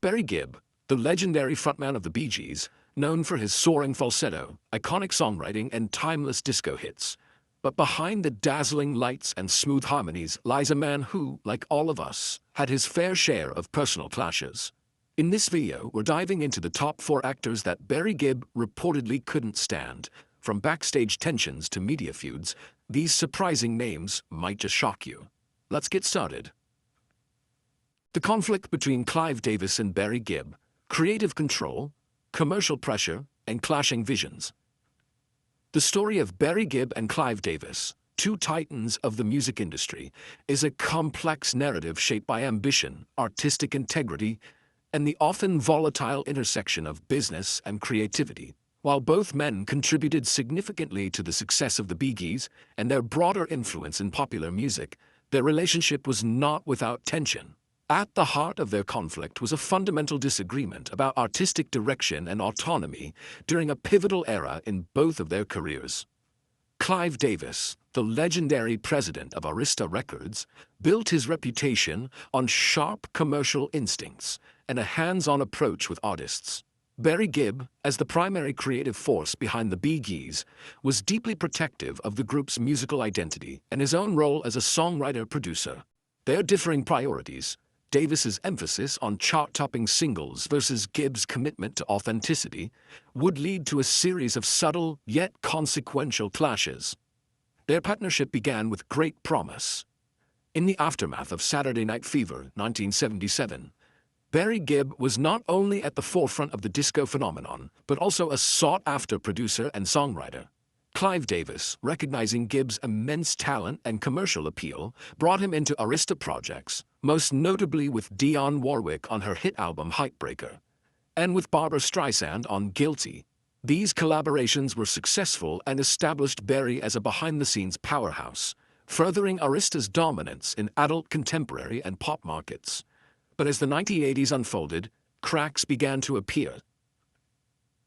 Barry Gibb, the legendary frontman of the Bee Gees, known for his soaring falsetto, iconic songwriting, and timeless disco hits. But behind the dazzling lights and smooth harmonies lies a man who, like all of us, had his fair share of personal clashes. In this video, we're diving into the top 4 actors that Barry Gibb reportedly couldn't stand. From backstage tensions to media feuds, these surprising names might just shock you. Let's get started. The conflict between Clive Davis and Barry Gibb, creative control, commercial pressure, and clashing visions. The story of Barry Gibb and Clive Davis, two titans of the music industry, is a complex narrative shaped by ambition, artistic integrity, and the often volatile intersection of business and creativity. While both men contributed significantly to the success of the Bee Gees and their broader influence in popular music, their relationship was not without tension. At the heart of their conflict was a fundamental disagreement about artistic direction and autonomy during a pivotal era in both of their careers. Clive Davis, the legendary president of Arista Records, built his reputation on sharp commercial instincts and a hands-on approach with artists. Barry Gibb, as the primary creative force behind the Bee Gees, was deeply protective of the group's musical identity and his own role as a songwriter-producer. Their differing priorities, Davis's emphasis on chart-topping singles versus Gibb's commitment to authenticity, would lead to a series of subtle yet consequential clashes. Their partnership began with great promise. In the aftermath of Saturday Night Fever, 1977, Barry Gibb was not only at the forefront of the disco phenomenon, but also a sought-after producer and songwriter. Clive Davis, recognizing Gibb's immense talent and commercial appeal, brought him into Arista projects, most notably with Dionne Warwick on her hit album Heartbreaker, and with Barbra Streisand on Guilty. These collaborations were successful and established Barry as a behind-the-scenes powerhouse, furthering Arista's dominance in adult contemporary and pop markets. But as the 1980s unfolded, cracks began to appear.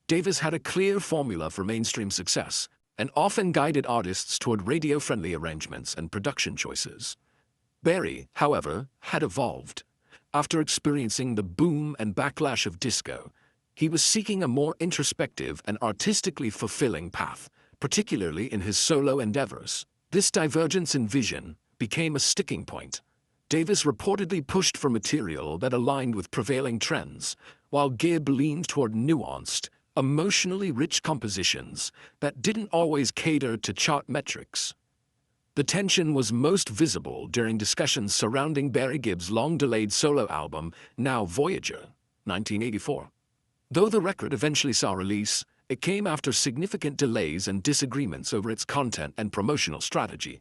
Davis had a clear formula for mainstream success, and often guided artists toward radio-friendly arrangements and production choices. Barry, however, had evolved. After experiencing the boom and backlash of disco, he was seeking a more introspective and artistically fulfilling path, particularly in his solo endeavors. This divergence in vision became a sticking point. Davis reportedly pushed for material that aligned with prevailing trends, while Gibb leaned toward nuanced, emotionally rich compositions that didn't always cater to chart metrics. The tension was most visible during discussions surrounding Barry Gibb's long-delayed solo album, Now Voyager, 1984. Though the record eventually saw release, it came after significant delays and disagreements over its content and promotional strategy.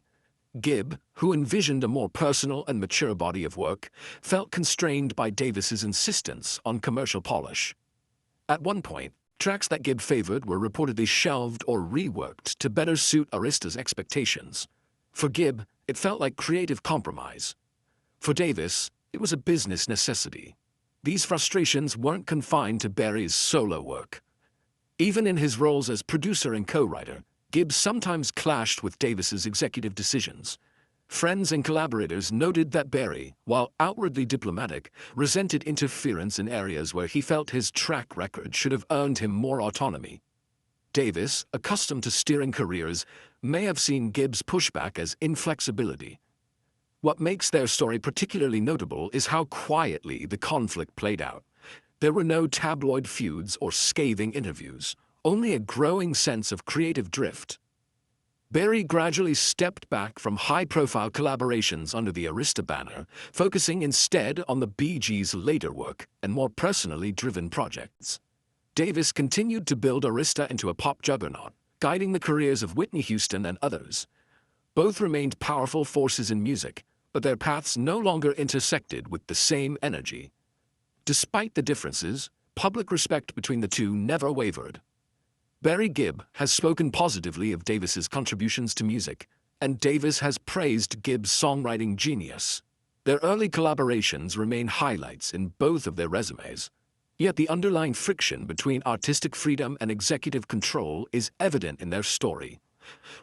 Gibb, who envisioned a more personal and mature body of work, felt constrained by Davis's insistence on commercial polish. At one point, tracks that Gibb favored were reportedly shelved or reworked to better suit Arista's expectations. For Gibb, it felt like creative compromise. For Davis, it was a business necessity. These frustrations weren't confined to Barry's solo work. Even in his roles as producer and co-writer, Gibb sometimes clashed with Davis's executive decisions. Friends and collaborators noted that Barry, while outwardly diplomatic, resented interference in areas where he felt his track record should have earned him more autonomy. Davis, accustomed to steering careers, may have seen Gibb's pushback as inflexibility. What makes their story particularly notable is how quietly the conflict played out. There were no tabloid feuds or scathing interviews, only a growing sense of creative drift. Barry gradually stepped back from high-profile collaborations under the Arista banner, focusing instead on the Bee Gees' later work and more personally driven projects. Davis continued to build Arista into a pop juggernaut, guiding the careers of Whitney Houston and others. Both remained powerful forces in music, but their paths no longer intersected with the same energy. Despite the differences, public respect between the two never wavered. Barry Gibb has spoken positively of Davis's contributions to music, and Davis has praised Gibb's songwriting genius. Their early collaborations remain highlights in both of their resumes. Yet the underlying friction between artistic freedom and executive control is evident in their story,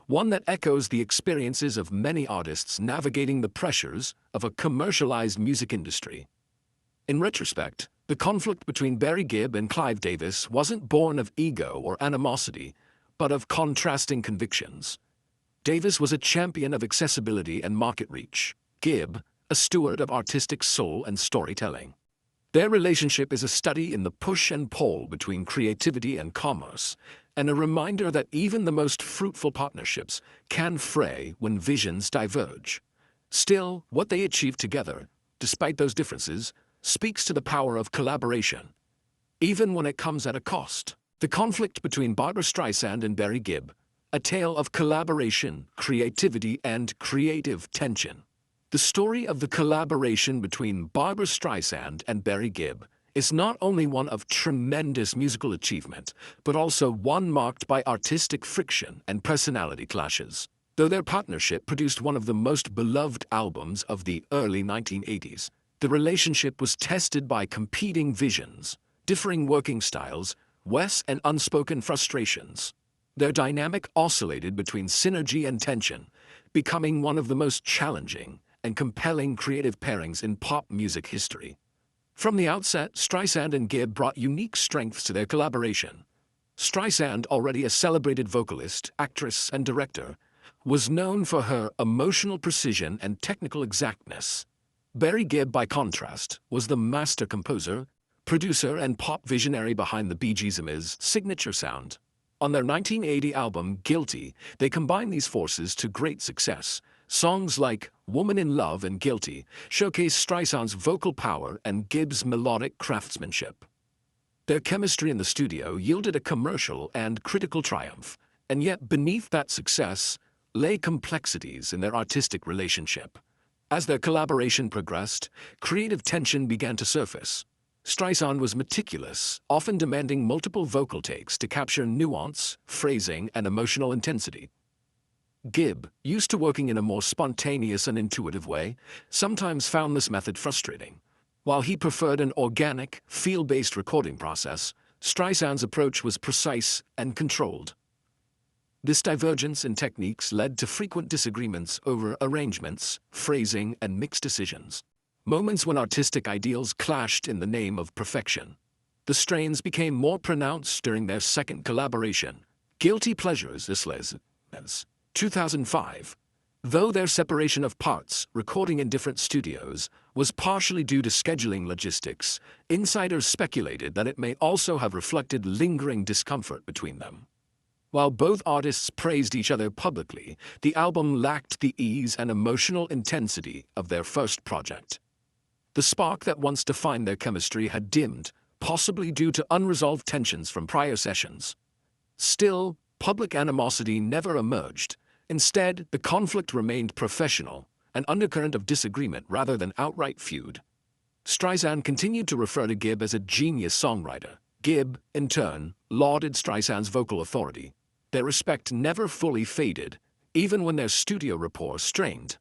one that echoes the experiences of many artists navigating the pressures of a commercialized music industry. In retrospect, The conflict between Barry Gibb and Clive Davis wasn't born of ego or animosity, but of contrasting convictions. Davis was a champion of accessibility and market reach. Gibb, a steward of artistic soul and storytelling. Their relationship is a study in the push and pull between creativity and commerce, and a reminder that even the most fruitful partnerships can fray when visions diverge. Still, what they achieved together, despite those differences, speaks to the power of collaboration, even when it comes at a cost. The conflict between Barbra Streisand and Barry Gibb, a tale of collaboration, creativity, and creative tension. The story of the collaboration between Barbra Streisand and Barry Gibb is not only one of tremendous musical achievement, but also one marked by artistic friction and personality clashes. Though their partnership produced one of the most beloved albums of the early 1980s, the relationship was tested by competing visions, differing working styles, and unspoken frustrations. Their dynamic oscillated between synergy and tension, becoming one of the most challenging and compelling creative pairings in pop music history. From the outset, Streisand and Gibb brought unique strengths to their collaboration. Streisand, already a celebrated vocalist, actress, and director, was known for her emotional precision and technical exactness. Barry Gibb, by contrast, was the master composer, producer, and pop visionary behind the Bee Gees' signature sound. On their 1980 album, Guilty, they combined these forces to great success. Songs like Woman in Love and Guilty showcase Streisand's vocal power and Gibb's melodic craftsmanship. Their chemistry in the studio yielded a commercial and critical triumph, and yet beneath that success lay complexities in their artistic relationship. As their collaboration progressed, creative tension began to surface. Streisand was meticulous, often demanding multiple vocal takes to capture nuance, phrasing, and emotional intensity. Gibb, used to working in a more spontaneous and intuitive way, sometimes found this method frustrating. While he preferred an organic, feel-based recording process, Streisand's approach was precise and controlled. This divergence in techniques led to frequent disagreements over arrangements, phrasing, and mix decisions. Moments when artistic ideals clashed in the name of perfection. The strains became more pronounced during their second collaboration, Guilty Pleasures, 2005. Though their separation of parts, recording in different studios, was partially due to scheduling logistics, insiders speculated that it may also have reflected lingering discomfort between them. While both artists praised each other publicly, the album lacked the ease and emotional intensity of their first project. The spark that once defined their chemistry had dimmed, possibly due to unresolved tensions from prior sessions. Still, public animosity never emerged. Instead, the conflict remained professional, an undercurrent of disagreement rather than outright feud. Streisand continued to refer to Gibb as a genius songwriter. Gibb, in turn, lauded Streisand's vocal authority. Their respect never fully faded, even when their studio rapport strained.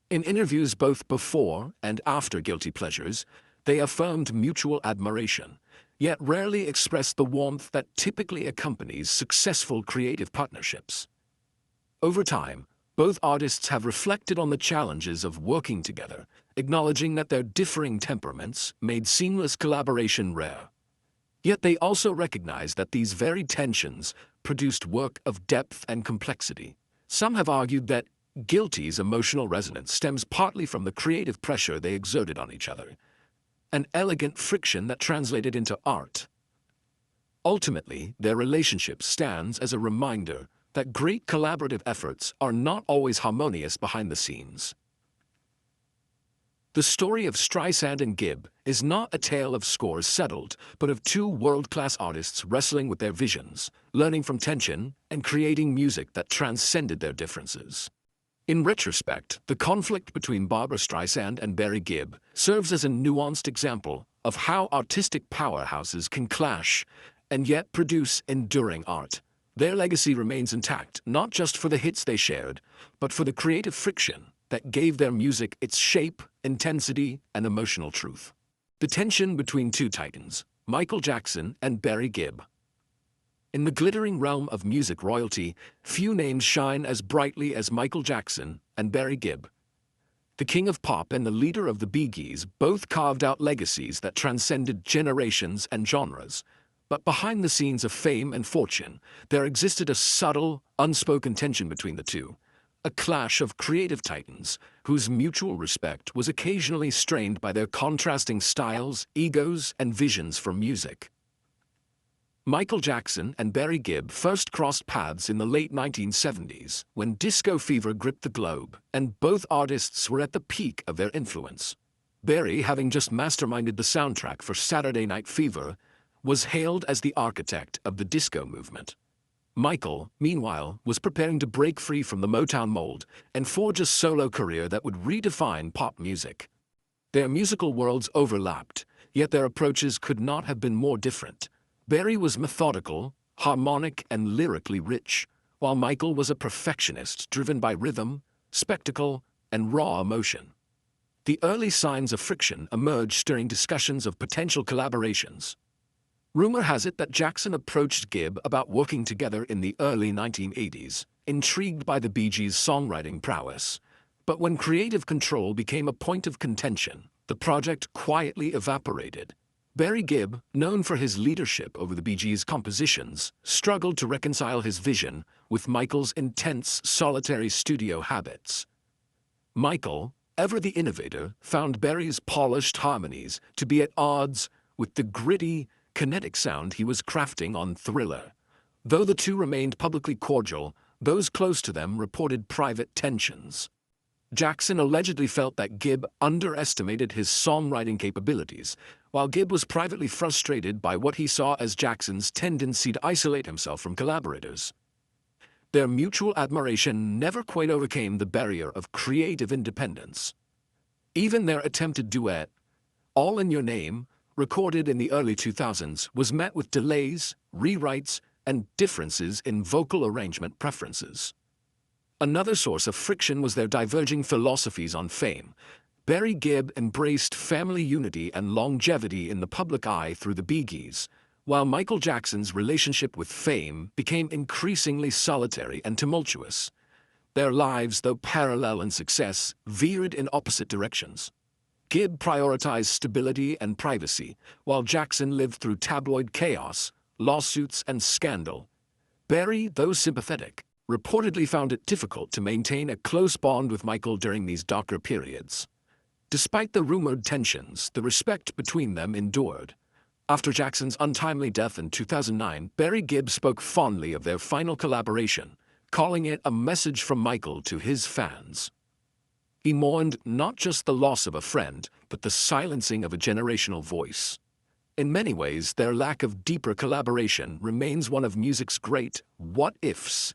In interviews both before and after Guilty Pleasures, they affirmed mutual admiration, yet rarely expressed the warmth that typically accompanies successful creative partnerships. Over time, both artists have reflected on the challenges of working together, acknowledging that their differing temperaments made seamless collaboration rare. Yet they also recognize that these very tensions produced work of depth and complexity. Some have argued that Guilty's emotional resonance stems partly from the creative pressure they exerted on each other, an elegant friction that translated into art. Ultimately, their relationship stands as a reminder that great collaborative efforts are not always harmonious behind the scenes. The story of Streisand and Gibb is not a tale of scores settled, but of two world-class artists wrestling with their visions, learning from tension, and creating music that transcended their differences. In retrospect, the conflict between Barbra Streisand and Barry Gibb serves as a nuanced example of how artistic powerhouses can clash and yet produce enduring art. Their legacy remains intact, not just for the hits they shared, but for the creative friction that gave their music its shape, intensity, and emotional truth. The tension between two titans, Michael Jackson and Barry Gibb. In the glittering realm of music royalty, few names shine as brightly as Michael Jackson and Barry Gibb. The king of pop and the leader of the Bee Gees both carved out legacies that transcended generations and genres. But behind the scenes of fame and fortune, there existed a subtle, unspoken tension between the two. A clash of creative titans, whose mutual respect was occasionally strained by their contrasting styles, egos, and visions for music. Michael Jackson and Barry Gibb first crossed paths in the late 1970s, when disco fever gripped the globe, and both artists were at the peak of their influence. Barry, having just masterminded the soundtrack for Saturday Night Fever, was hailed as the architect of the disco movement. Michael, meanwhile, was preparing to break free from the Motown mold and forge a solo career that would redefine pop music. Their musical worlds overlapped, yet their approaches could not have been more different. Barry was methodical, harmonic, and lyrically rich, while Michael was a perfectionist driven by rhythm, spectacle, and raw emotion. The early signs of friction emerged during discussions of potential collaborations. Rumor has it that Jackson approached Gibb about working together in the early 1980s, intrigued by the Bee Gees' songwriting prowess. But when creative control became a point of contention, the project quietly evaporated. Barry Gibb, known for his leadership over the Bee Gees' compositions, struggled to reconcile his vision with Michael's intense, solitary studio habits. Michael, ever the innovator, found Barry's polished harmonies to be at odds with the gritty, kinetic sound he was crafting on Thriller. Though the two remained publicly cordial, those close to them reported private tensions. Jackson allegedly felt that Gibb underestimated his songwriting capabilities, while Gibb was privately frustrated by what he saw as Jackson's tendency to isolate himself from collaborators. Their mutual admiration never quite overcame the barrier of creative independence. Even their attempted duet, All in Your Name, recorded in the early 2000s, was met with delays, rewrites, and differences in vocal arrangement preferences. Another source of friction was their diverging philosophies on fame. Barry Gibb embraced family unity and longevity in the public eye through the Bee Gees, while Michael Jackson's relationship with fame became increasingly solitary and tumultuous. Their lives, though parallel in success, veered in opposite directions. Gibb prioritized stability and privacy, while Jackson lived through tabloid chaos, lawsuits, and scandal. Barry, though sympathetic, reportedly found it difficult to maintain a close bond with Michael during these darker periods. Despite the rumored tensions, the respect between them endured. After Jackson's untimely death in 2009, Barry Gibb spoke fondly of their final collaboration, calling it a message from Michael to his fans. He mourned not just the loss of a friend, but the silencing of a generational voice. In many ways, their lack of deeper collaboration remains one of music's great what-ifs.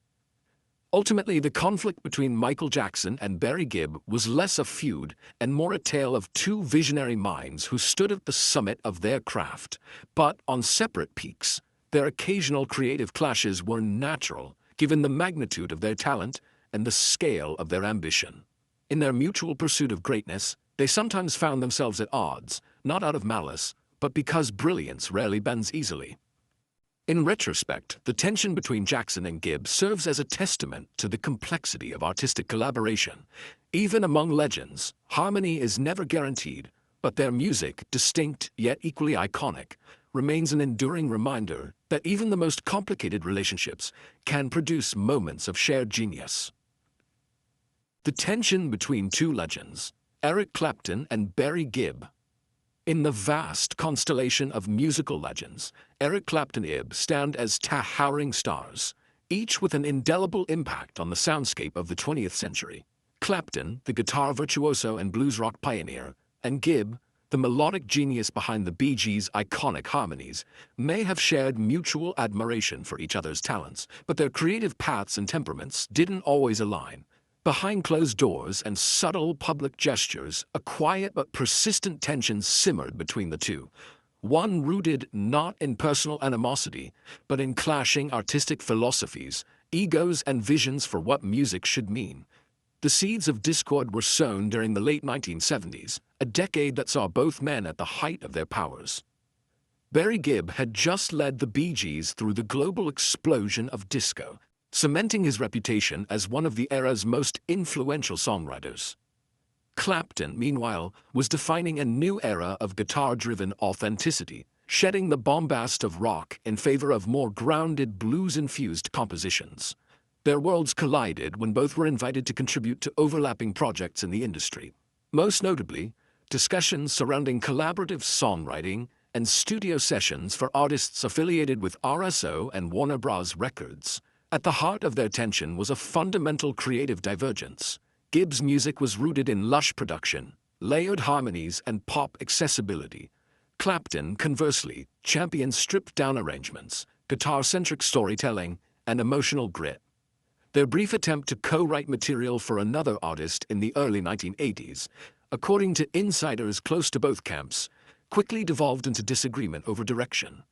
Ultimately, the conflict between Michael Jackson and Barry Gibb was less a feud and more a tale of two visionary minds who stood at the summit of their craft. But on separate peaks, their occasional creative clashes were natural, given the magnitude of their talent and the scale of their ambition. In their mutual pursuit of greatness, they sometimes found themselves at odds, not out of malice, but because brilliance rarely bends easily. In retrospect, the tension between Jackson and Gibb serves as a testament to the complexity of artistic collaboration. Even among legends, harmony is never guaranteed, but their music, distinct yet equally iconic, remains an enduring reminder that even the most complicated relationships can produce moments of shared genius. The tension between two legends, Eric Clapton and Barry Gibb. In the vast constellation of musical legends, Eric Clapton and Gibb stand as towering stars, each with an indelible impact on the soundscape of the 20th century. Clapton, the guitar virtuoso and blues rock pioneer, and Gibb, the melodic genius behind the Bee Gees' iconic harmonies, may have shared mutual admiration for each other's talents, but their creative paths and temperaments didn't always align. Behind closed doors and subtle public gestures, a quiet but persistent tension simmered between the two, one rooted not in personal animosity, but in clashing artistic philosophies, egos, and visions for what music should mean. The seeds of discord were sown during the late 1970s, a decade that saw both men at the height of their powers. Barry Gibb had just led the Bee Gees through the global explosion of disco, cementing his reputation as one of the era's most influential songwriters. Clapton, meanwhile, was defining a new era of guitar-driven authenticity, shedding the bombast of rock in favor of more grounded blues-infused compositions. Their worlds collided when both were invited to contribute to overlapping projects in the industry. Most notably, discussions surrounding collaborative songwriting and studio sessions for artists affiliated with RSO and Warner Bros. Records. At the heart of their tension was a fundamental creative divergence. Gibb's music was rooted in lush production, layered harmonies, and pop accessibility. Clapton, conversely, championed stripped-down arrangements, guitar-centric storytelling, and emotional grit. Their brief attempt to co-write material for another artist in the early 1980s, according to insiders close to both camps, quickly devolved into disagreement over direction.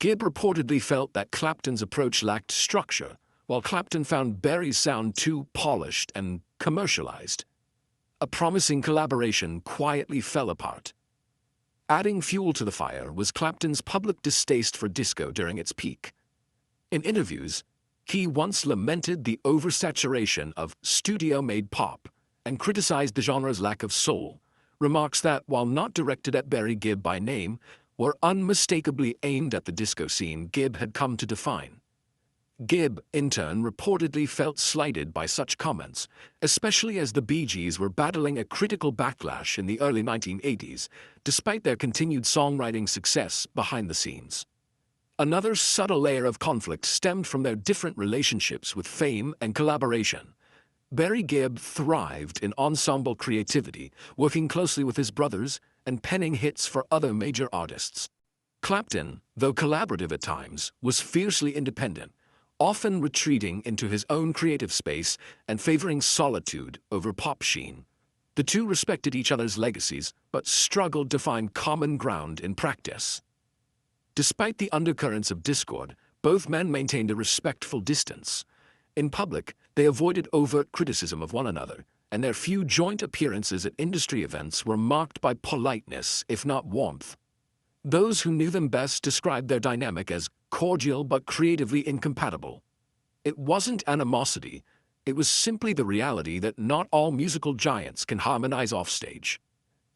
Gibb reportedly felt that Clapton's approach lacked structure, while Clapton found Barry's sound too polished and commercialized. A promising collaboration quietly fell apart. Adding fuel to the fire was Clapton's public distaste for disco during its peak. In interviews, he once lamented the oversaturation of studio-made pop and criticized the genre's lack of soul, remarks that, while not directed at Barry Gibb by name, were unmistakably aimed at the disco scene Gibb had come to define. Gibb, in turn, reportedly felt slighted by such comments, especially as the Bee Gees were battling a critical backlash in the early 1980s, despite their continued songwriting success behind the scenes. Another subtle layer of conflict stemmed from their different relationships with fame and collaboration. Barry Gibb thrived in ensemble creativity, working closely with his brothers and penning hits for other major artists. Clapton, though collaborative at times, was fiercely independent, often retreating into his own creative space and favoring solitude over pop sheen. The two respected each other's legacies, but struggled to find common ground in practice. Despite the undercurrents of discord, both men maintained a respectful distance. In public, they avoided overt criticism of one another, and their few joint appearances at industry events were marked by politeness, if not warmth. Those who knew them best described their dynamic as cordial but creatively incompatible. It wasn't animosity, it was simply the reality that not all musical giants can harmonize offstage.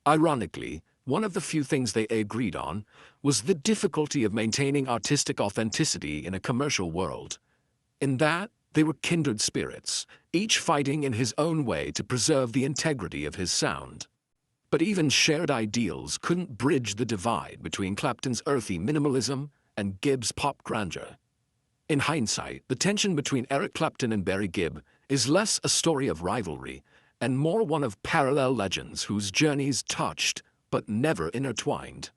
Ironically, one of the few things they agreed on was the difficulty of maintaining artistic authenticity in a commercial world. In that, they were kindred spirits, each fighting in his own way to preserve the integrity of his sound. But even shared ideals couldn't bridge the divide between Clapton's earthy minimalism and Gibb's pop grandeur. In hindsight, the tension between Eric Clapton and Barry Gibb is less a story of rivalry and more one of parallel legends whose journeys touched but never intertwined.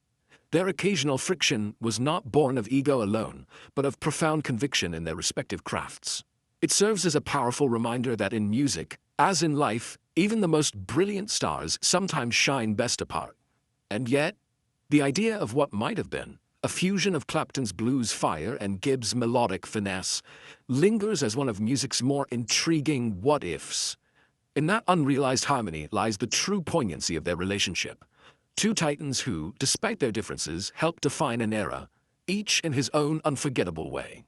Their occasional friction was not born of ego alone, but of profound conviction in their respective crafts. It serves as a powerful reminder that in music, as in life, even the most brilliant stars sometimes shine best apart. And yet, the idea of what might have been, a fusion of Clapton's blues fire and Gibb's melodic finesse, lingers as one of music's more intriguing what-ifs. In that unrealized harmony lies the true poignancy of their relationship. Two titans who, despite their differences, helped define an era, each in his own unforgettable way.